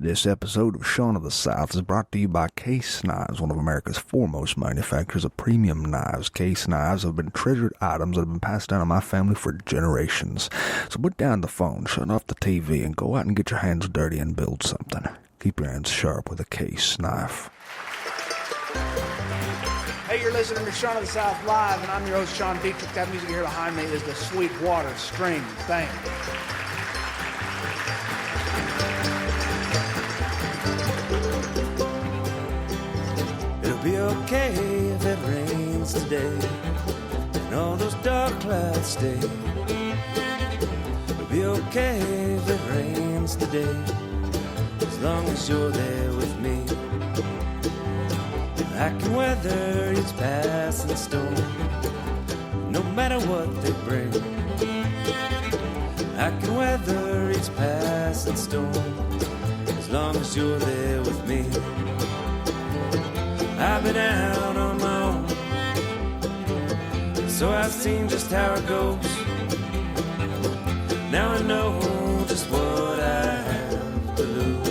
This episode of Shaun of the South is brought to you by Case Knives, one of America's foremost manufacturers of premium knives. Case Knives have been treasured items that have been passed down in my family for generations. So put down the phone, shut off the TV, and go out and get your hands dirty and build something. Keep your hands sharp with a Case knife. Hey, you're listening to Shaun of the South Live, and I'm your host, Sean Dietrich. That music here behind me is the Sweetwater String Band. It'll be okay if it rains today and all those dark clouds stay. It'll be okay if it rains today as long as you're there with me. I can weather each passing storm no matter what they bring. I can weather each passing storm as long as you're there with me. I've been out on my own, so I've seen just how it goes. Now I know just what I have to lose.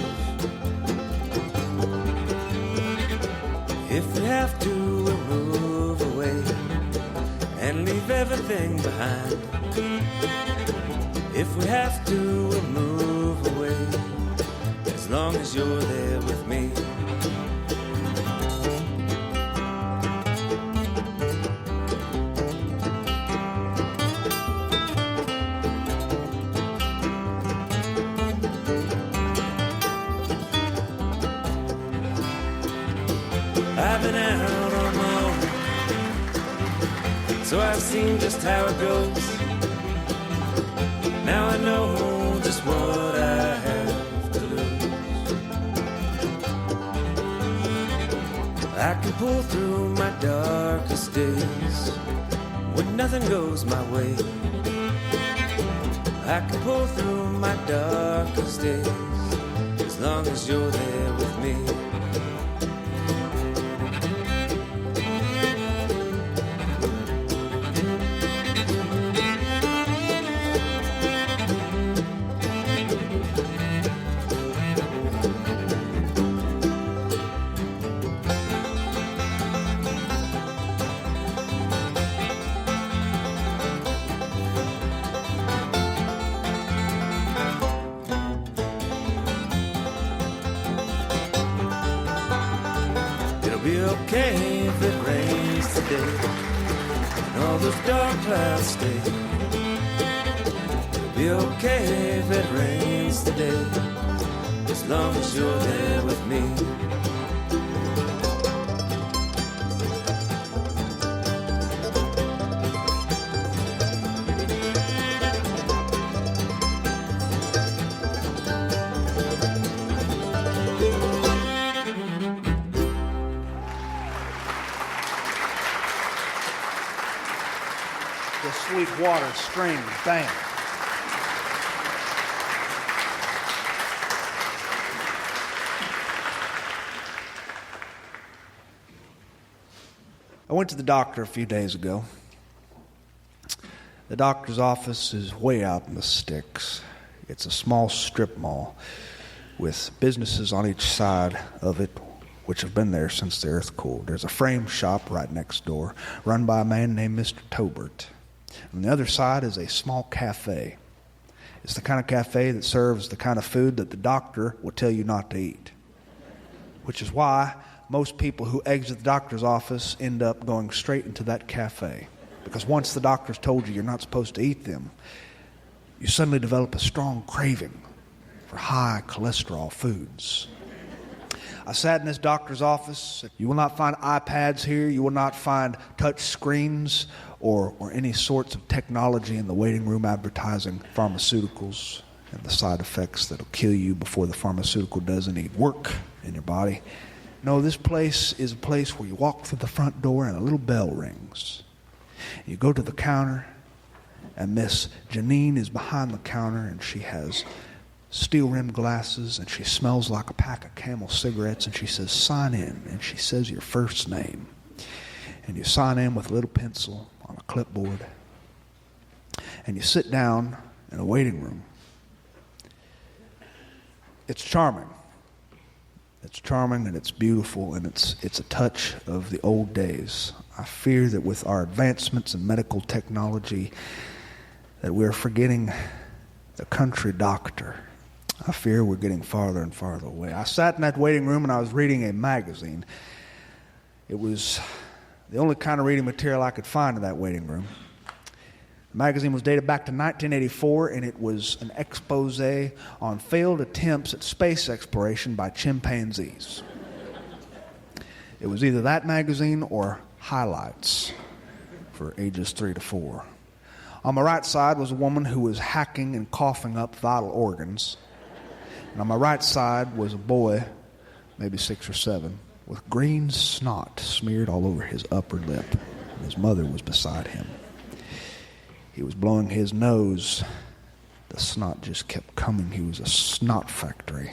If we have to, we'll move away and leave everything behind. If we have to, we'll move away as long as you're there with me. I've been out on my own, so I've seen just how it goes. Now I know just what I have to lose. I can pull through my darkest days when nothing goes my way. I can pull through my darkest days as long as you're there with me. It'll be okay if it rains today and all those dark clouds stay. It'll be okay if it rains today as long as you're there with me. The Sweetwater String Band. I went to the doctor a few days ago. The doctor's office is way out in the sticks. It's a small strip mall with businesses on each side of it, which have been there since the earth cooled. There's a frame shop right next door, run by a man named Mr. Tobert. On the other side is a small cafe. It's the kind of cafe that serves the kind of food that the doctor will tell you not to eat, which is why most people who exit the doctor's office end up going straight into that cafe. Because once the doctor's told you you're not supposed to eat them, you suddenly develop a strong craving for high cholesterol foods. I sat in this doctor's office. You will not find iPads here. You will not find touch screens or any sorts of technology in the waiting room advertising pharmaceuticals and the side effects that'll kill you before the pharmaceutical does any work in your body. No, this place is a place where you walk through the front door and a little bell rings. You go to the counter, and Miss Janine is behind the counter, and she has steel-rimmed glasses, and she smells like a pack of Camel cigarettes, and she says, "Sign in," and she says your first name. And you sign in with a little pencil on a clipboard, and you sit down in a waiting room. It's charming. It's charming and it's beautiful and it's a touch of the old days. I fear that with our advancements in medical technology that we're forgetting the country doctor. I fear we're getting farther and farther away. I sat in that waiting room and I was reading a magazine. It was the only kind of reading material I could find in that waiting room. The magazine was dated back to 1984, and it was an expose on failed attempts at space exploration by chimpanzees. It was either that magazine or Highlights for ages 3 to 4. On my right side was a woman who was hacking and coughing up vital organs. And on my right side was a boy, maybe 6 or 7, with green snot smeared all over his upper lip. And his mother was beside him. He was blowing his nose. The snot just kept coming. He was a snot factory.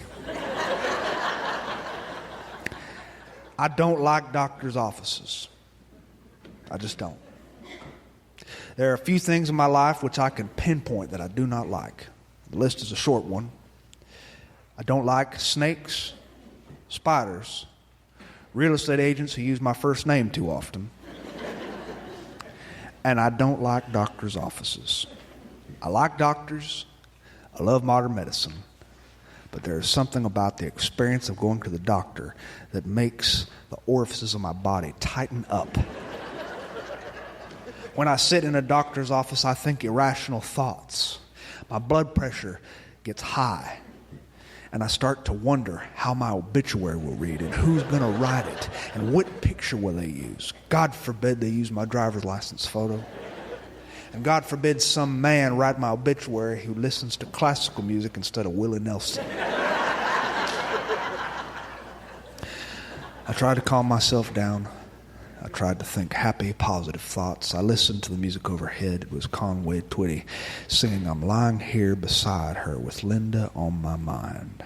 I don't like doctors' offices. I just don't. There are a few things in my life which I can pinpoint that I do not like. The list is a short one. I don't like snakes, spiders, real estate agents who use my first name too often, and I don't like doctors' offices. I like doctors. I love modern medicine. But there is something about the experience of going to the doctor that makes the orifices of my body tighten up. When I sit in a doctor's office, I think irrational thoughts. My blood pressure gets high. And I start to wonder how my obituary will read and who's going to write it and what picture will they use. God forbid they use my driver's license photo. And God forbid some man write my obituary who listens to classical music instead of Willie Nelson. I tried to calm myself down. I tried to think happy, positive thoughts. I listened to the music overhead. It was Conway Twitty singing "I'm Lying Here Beside Her with Linda on My Mind."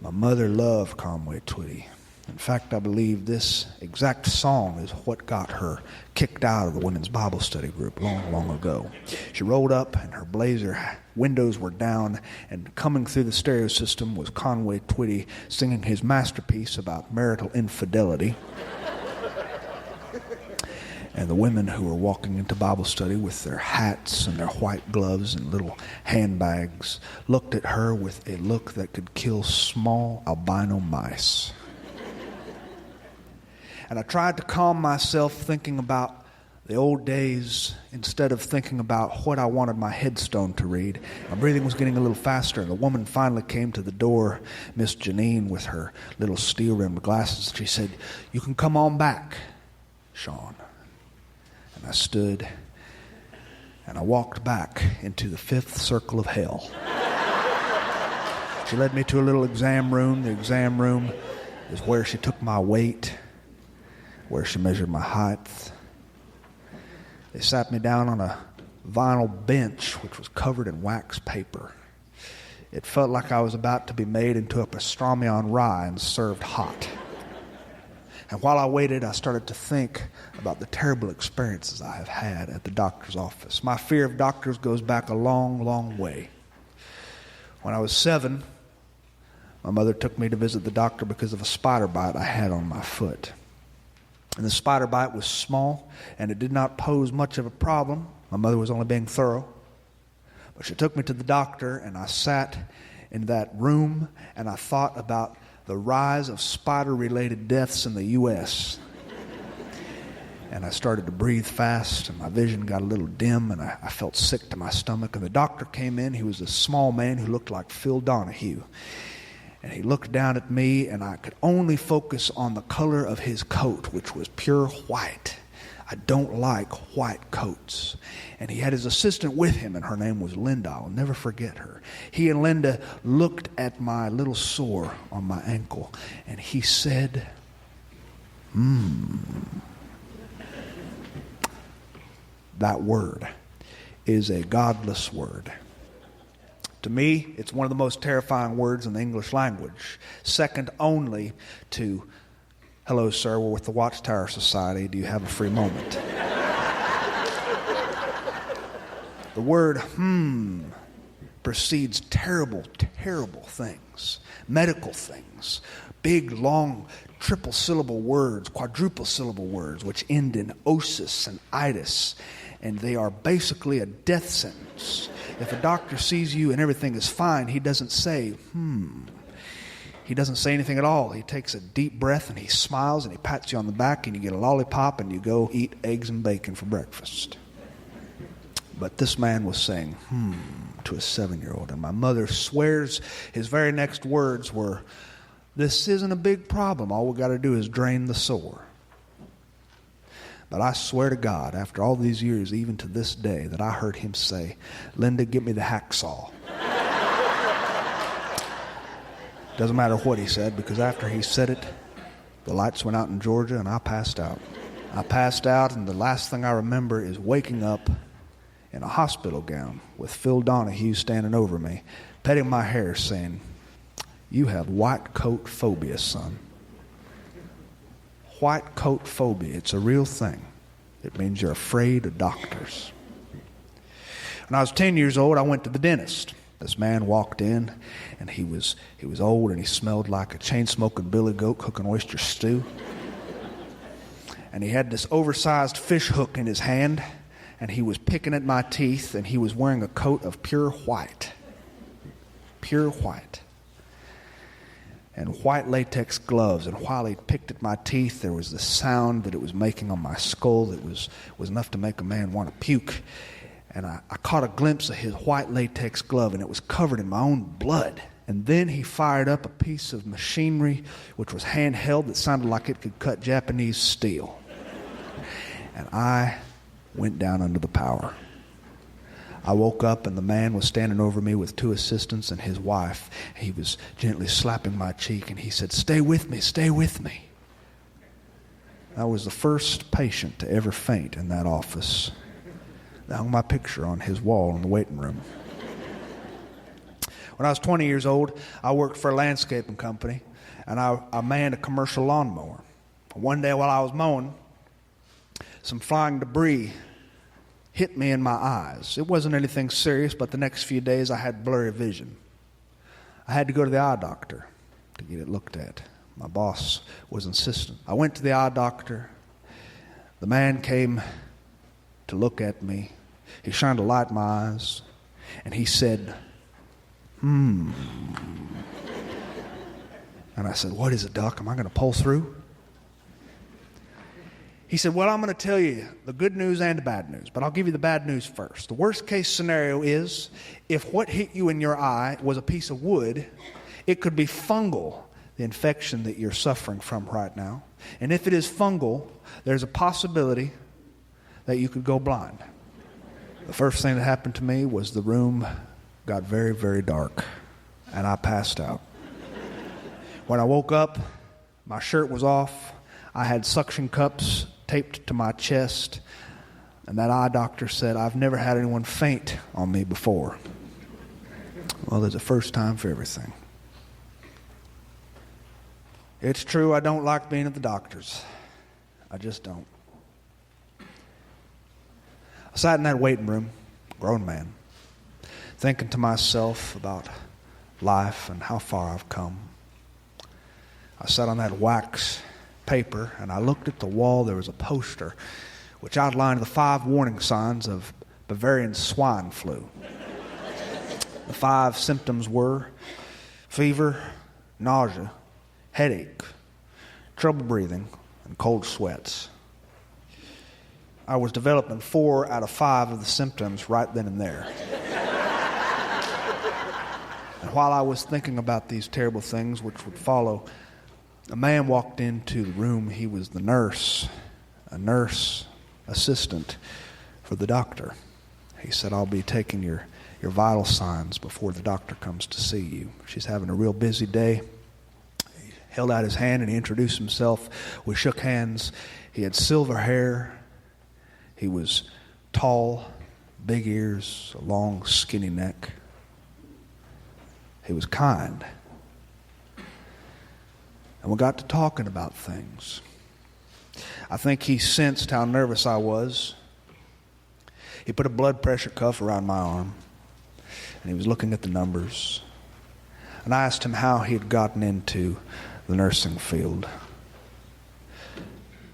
My mother loved Conway Twitty. In fact, I believe this exact song is what got her kicked out of the women's Bible study group long, long ago. She rolled up and her blazer windows were down, and coming through the stereo system was Conway Twitty singing his masterpiece about marital infidelity. And the women who were walking into Bible study with their hats and their white gloves and little handbags looked at her with a look that could kill small albino mice. And I tried to calm myself thinking about the old days instead of thinking about what I wanted my headstone to read. My breathing was getting a little faster, and the woman finally came to the door, Miss Janine, with her little steel-rimmed glasses. She said, "You can come on back, Sean." I stood and I walked back into the 5th circle of hell. She led me to a little exam room. The exam room is where she took my weight, where she measured my height. They sat me down on a vinyl bench which was covered in wax paper. It felt like I was about to be made into a pastrami on rye and served hot. And while I waited, I started to think about the terrible experiences I have had at the doctor's office. My fear of doctors goes back a long, long way. When I was 7, my mother took me to visit the doctor because of a spider bite I had on my foot. And the spider bite was small, and it did not pose much of a problem. My mother was only being thorough. But she took me to the doctor, and I sat in that room, and I thought about the rise of spider-related deaths in the U.S. And I started to breathe fast, and my vision got a little dim, and I felt sick to my stomach. And the doctor came in. He was a small man who looked like Phil Donahue. And he looked down at me, and I could only focus on the color of his coat, which was pure white. I don't like white coats. And he had his assistant with him, and her name was Linda. I'll never forget her. He and Linda looked at my little sore on my ankle, and he said, That word is a godless word. To me, it's one of the most terrifying words in the English language, second only to, "Hello, sir, we're with the Watchtower Society. Do you have a free moment?" The word precedes terrible, terrible things. things, medical things, big, long, triple-syllable words, quadruple-syllable words, which end in osis and itis, and they are basically a death sentence. If a doctor sees you and everything is fine, he doesn't say, He doesn't say anything at all. He takes a deep breath and he smiles and he pats you on the back and you get a lollipop and you go eat eggs and bacon for breakfast. But this man was saying, to a 7-year-old. And my mother swears his very next words were, "This isn't a big problem. All we got to do is drain the sore." But I swear to God, after all these years, even to this day, that I heard him say, "Linda, get me the hacksaw." Doesn't matter what he said, because after he said it, the lights went out in Georgia and I passed out. I passed out, and the last thing I remember is waking up in a hospital gown with Phil Donahue standing over me, petting my hair, saying, "You have white coat phobia, son." White coat phobia. It's a real thing. It means you're afraid of doctors. When I was 10 years old, I went to the dentist. This man walked in, and he was old, and he smelled like a chain-smoking billy goat cooking oyster stew. And he had this oversized fish hook in his hand, and he was picking at my teeth, and he was wearing a coat of pure white. Pure white. And white latex gloves. And while he picked at my teeth, there was the sound that it was making on my skull that was enough to make a man want to puke. And I caught a glimpse of his white latex glove, and it was covered in my own blood. And then he fired up a piece of machinery which was handheld that sounded like it could cut Japanese steel. And I went down under the power. I woke up, and the man was standing over me with 2 assistants and his wife. He was gently slapping my cheek, and he said, "Stay with me, stay with me." I was the first patient to ever faint in that office. I hung my picture on his wall in the waiting room. When I was 20 years old, I worked for a landscaping company, and I manned a commercial lawnmower. One day while I was mowing, some flying debris hit me in my eyes. It wasn't anything serious, but the next few days I had blurry vision. I had to go to the eye doctor to get it looked at. My boss was insistent. I went to the eye doctor. The man came to look at me. He shined a light in my eyes, and he said, And I said, "What is it, Doc? Am I going to pull through?" He said, "Well, I'm going to tell you the good news and the bad news, but I'll give you the bad news first. The worst case scenario is if what hit you in your eye was a piece of wood, it could be fungal, the infection that you're suffering from right now. And if it is fungal, there's a possibility that you could go blind." The first thing that happened to me was the room got very, very dark, and I passed out. When I woke up, my shirt was off. I had suction cups taped to my chest, and that eye doctor said, "I've never had anyone faint on me before." Well, there's a first time for everything. It's true, I don't like being at the doctor's. I just don't. I sat in that waiting room, grown man, thinking to myself about life and how far I've come. I sat on that wax paper, and I looked at the wall. There was a poster which outlined the 5 warning signs of Bavarian swine flu. The 5 symptoms were fever, nausea, headache, trouble breathing, and cold sweats. I was developing 4 out of 5 of the symptoms right then and there. And while I was thinking about these terrible things which would follow, a man walked into the room. He was the nurse, a nurse assistant for the doctor. He said, "I'll be taking your vital signs before the doctor comes to see you. She's having a real busy day." He held out his hand and he introduced himself. We shook hands. He had silver hair. He was tall, big ears, a long, skinny neck. He was kind. And we got to talking about things. I think he sensed how nervous I was. He put a blood pressure cuff around my arm, and he was looking at the numbers. And I asked him how he had gotten into the nursing field.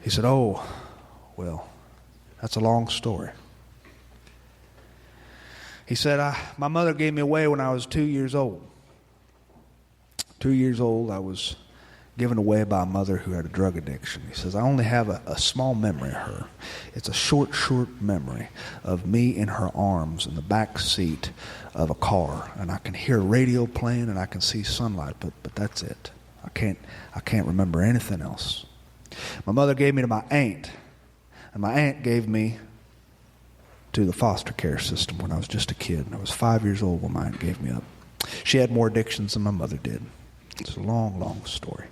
He said, "Oh, well, that's a long story." He said, my mother gave me away when I was 2 years old. 2 years old, I was given away by a mother who had a drug addiction. He says, I only have a small memory of her. It's a short memory of me in her arms in the back seat of a car. And I can hear a radio playing and I can see sunlight, but that's it. I can't remember anything else. My mother gave me to my aunt, and my aunt gave me to the foster care system when I was just a kid. I was 5 years old when my aunt gave me up. She had more addictions than my mother did. It's a long, long story.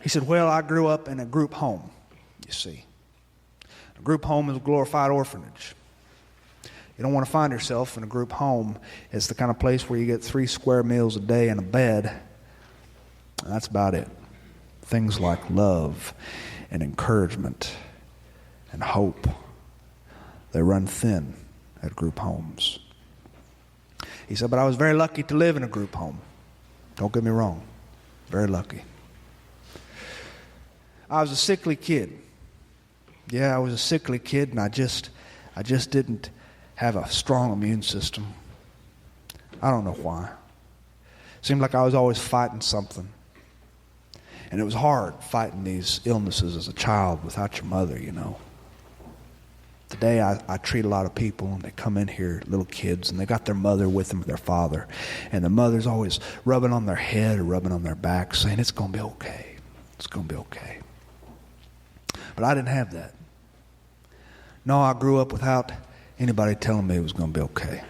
He said, well, I grew up in a group home, you see. A group home is a glorified orphanage. You don't want to find yourself in a group home. It's the kind of place where you get 3 square meals a day and a bed. And that's about it. Things like love and encouragement and hope, they run thin at group homes. He said, but I was very lucky to live in a group home. Don't get me wrong. Very lucky. I was a sickly kid. Yeah, I was a sickly kid, and I just didn't have a strong immune system. I don't know why. Seemed like I was always fighting something. And it was hard fighting these illnesses as a child without your mother, you know. Today I treat a lot of people, and they come in here, little kids, and they got their mother with them, their father. And the mother's always rubbing on their head or rubbing on their back, saying, it's going to be okay. It's going to be okay. But I didn't have that. No, I grew up without anybody telling me it was going to be okay.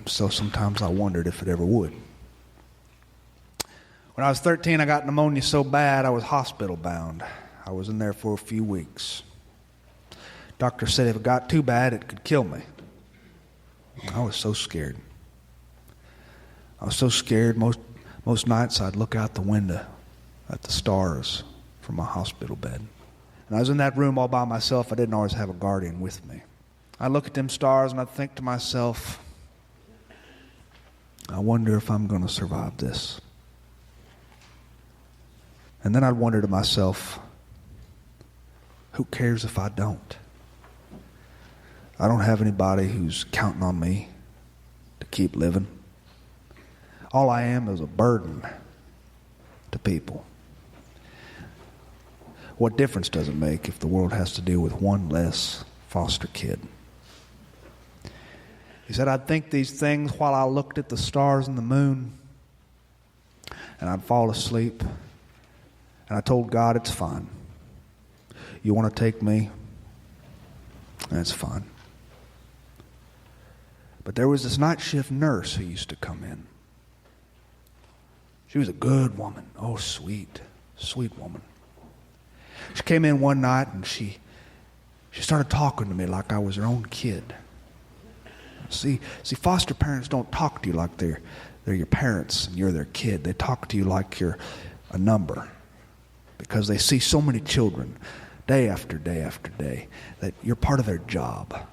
So sometimes I wondered if it ever would. When I was 13, I got pneumonia so bad I was hospital bound. I was in there for a few weeks. Doctor said if it got too bad, it could kill me. I was so scared. I was so scared. Most nights I'd look out the window at the stars from my hospital bed. And I was in that room all by myself. I didn't always have a guardian with me. I'd look at them stars and I'd think to myself, I wonder if I'm going to survive this. And then I'd wonder to myself, who cares if I don't? I don't have anybody who's counting on me to keep living. All I am is a burden to people. What difference does it make if the world has to deal with one less foster kid? He said, I'd think these things while I looked at the stars and the moon, and I'd fall asleep, and I told God, it's fine. You want to take me? That's fine. But there was this night shift nurse who used to come in. She was a good woman. Oh, sweet, sweet woman. She came in one night and she started talking to me like I was her own kid. See, foster parents don't talk to you like they're your parents and you're their kid. They talk to you like you're a number, because they see so many children day after day after day that you're part of their job.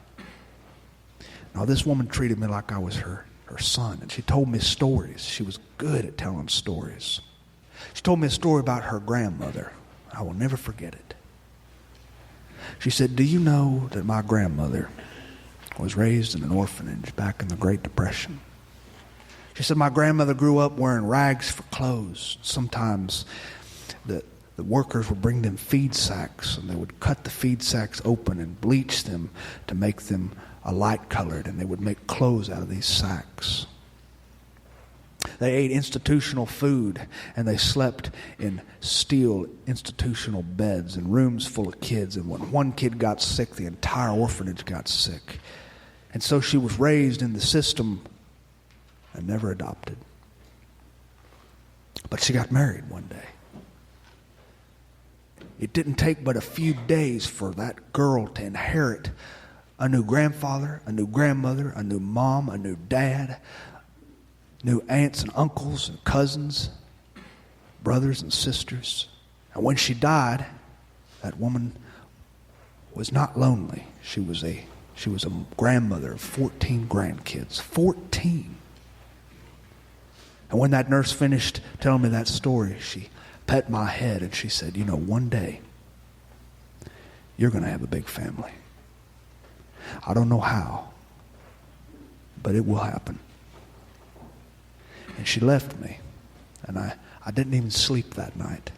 Now, this woman treated me like I was her son, and she told me stories. She was good at telling stories. She told me a story about her grandmother. I will never forget it. She said, do you know that my grandmother was raised in an orphanage back in the Great Depression? She said, my grandmother grew up wearing rags for clothes. Sometimes the workers would bring them feed sacks, and they would cut the feed sacks open and bleach them to make them a light colored, and they would make clothes out of these sacks. They ate institutional food, and they slept in steel institutional beds in rooms full of kids. And when one kid got sick, the entire orphanage got sick. And so she was raised in the system and never adopted. But she got married one day. It didn't take but a few days for that girl to inherit a new grandfather, a new grandmother, a new mom, a new dad, new aunts and uncles and cousins, brothers and sisters. And when she died, that woman was not lonely. She was a grandmother of 14 grandkids. 14. And when that nurse finished telling me that story, she pet my head and she said, one day you're going to have a big family. I don't know how, but it will happen. And she left me, and I didn't even sleep that night.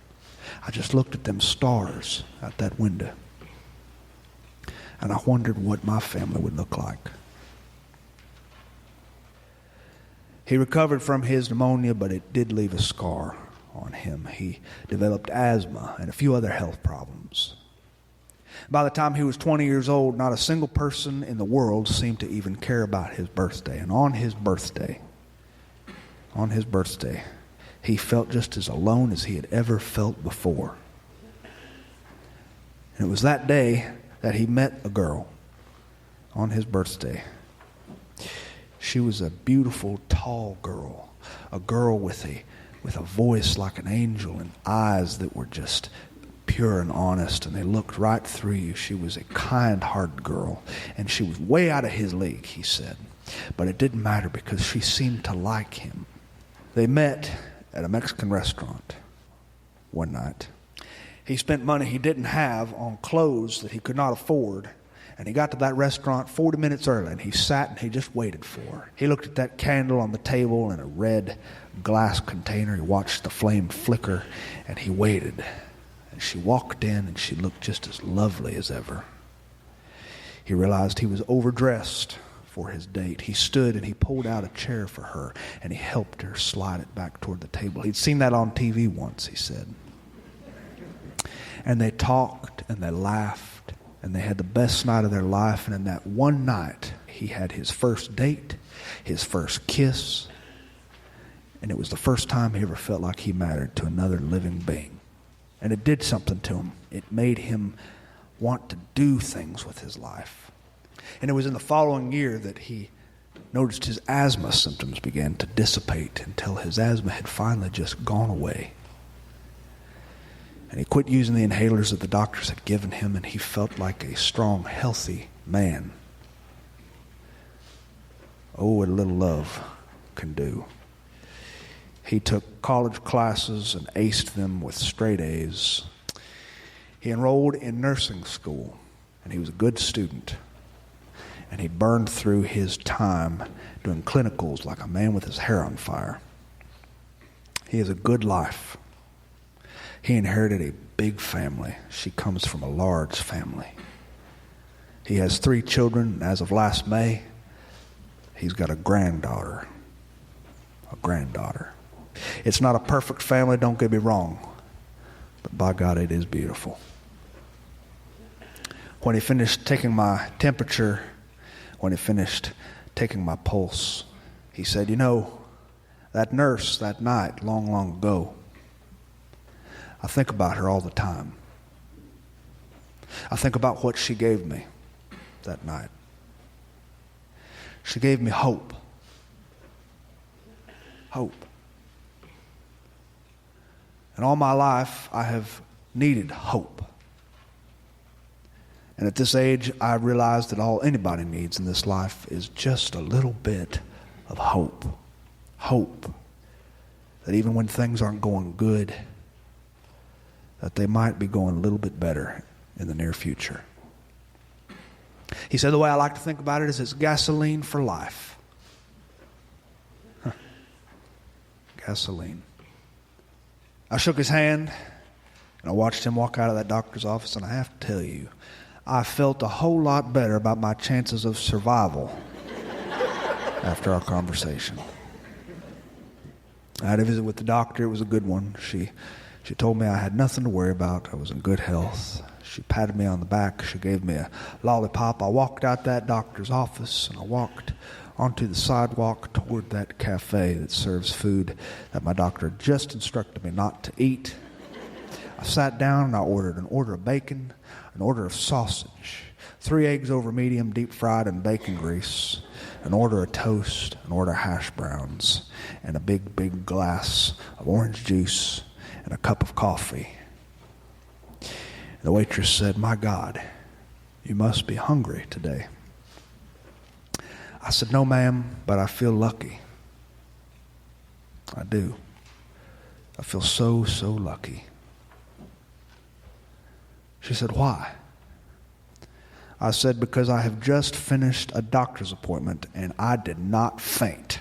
I just looked at them stars out that window, and I wondered what my family would look like. He recovered from his pneumonia, but it did leave a scar on him. He developed asthma and a few other health problems. By the time he was 20 years old, not a single person in the world seemed to even care about his birthday. And on his birthday, he felt just as alone as he had ever felt before. And it was that day that he met a girl on his birthday. She was a beautiful, tall girl, a girl with a voice like an angel and eyes that were just pure and honest, and they looked right through you. She was a kind-hearted girl, and she was way out of his league, he said. But it didn't matter because she seemed to like him. They met at a Mexican restaurant one night. He spent money he didn't have on clothes that he could not afford, and he got to that restaurant 40 minutes early, and he sat and he just waited for her. He looked at that candle on the table in a red glass container. He watched the flame flicker, and he waited. And she walked in, and she looked just as lovely as ever. He realized he was overdressed for his date. He stood and he pulled out a chair for her, and he helped her slide it back toward the table. He'd seen that on TV once, he said. And they talked and they laughed, and they had the best night of their life. And in that one night, he had his first date, his first kiss, and it was the first time he ever felt like he mattered to another living being. And it did something to him. It made him want to do things with his life. And it was in the following year that he noticed his asthma symptoms began to dissipate until his asthma had finally just gone away. And he quit using the inhalers that the doctors had given him, and he felt like a strong, healthy man. Oh, what a little love can do. He took college classes and aced them with straight A's. He enrolled in nursing school, and he was a good student. And he burned through his time doing clinicals like a man with his hair on fire. He has a good life. He inherited a big family. She comes from a large family. He has 3 children, and as of last May, he's got a granddaughter. It's not a perfect family, don't get me wrong, but by God, it is beautiful. When he finished taking my temperature, when he finished taking my pulse, he said, that nurse that night, long, long ago, I think about her all the time. I think about what she gave me that night. She gave me hope. Hope. And all my life, I have needed hope. And at this age, I realized that all anybody needs in this life is just a little bit of hope. Hope that even when things aren't going good, that they might be going a little bit better in the near future. He said the way I like to think about it is it's gasoline for life. Gasoline. I shook his hand, and I watched him walk out of that doctor's office, and I have to tell you, I felt a whole lot better about my chances of survival after our conversation. I had a visit with the doctor. It was a good one. She told me I had nothing to worry about. I was in good health. She patted me on the back. She gave me a lollipop. I walked out that doctor's office, and I walked onto the sidewalk toward that cafe that serves food that my doctor just instructed me not to eat. I sat down and I ordered an order of bacon, an order of sausage, 3 eggs over medium, deep fried in bacon grease, an order of toast, an order of hash browns, and a big, big glass of orange juice and a cup of coffee. And the waitress said, "My God, you must be hungry today." I said, "No, ma'am, but I feel lucky." I do. I feel so, so lucky. She said, why? I said, because I have just finished a doctor's appointment and I did not faint.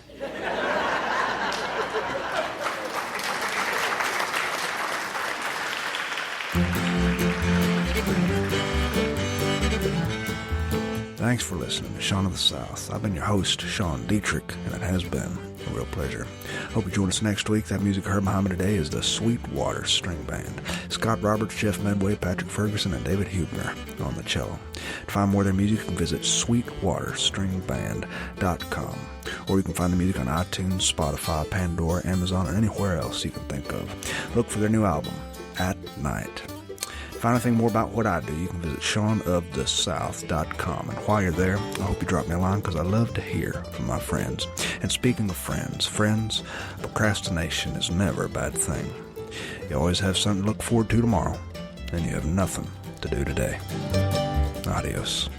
Thanks for listening to Sean of the South. I've been your host, Sean Dietrich, and it has been a real pleasure. Hope you join us next week. That music heard behind me today is the Sweetwater String Band. Scott Roberts, Jeff Medway, Patrick Ferguson, and David Hubner on the cello. To find more of their music, you can visit sweetwaterstringband.com. Or you can find the music on iTunes, Spotify, Pandora, Amazon, and anywhere else you can think of. Look for their new album, At Night. To find anything more about what I do, you can visit SeanoftheSouth.com. And while you're there, I hope you drop me a line because I love to hear from my friends. And speaking of friends, procrastination is never a bad thing. You always have something to look forward to tomorrow, and you have nothing to do today. Adios.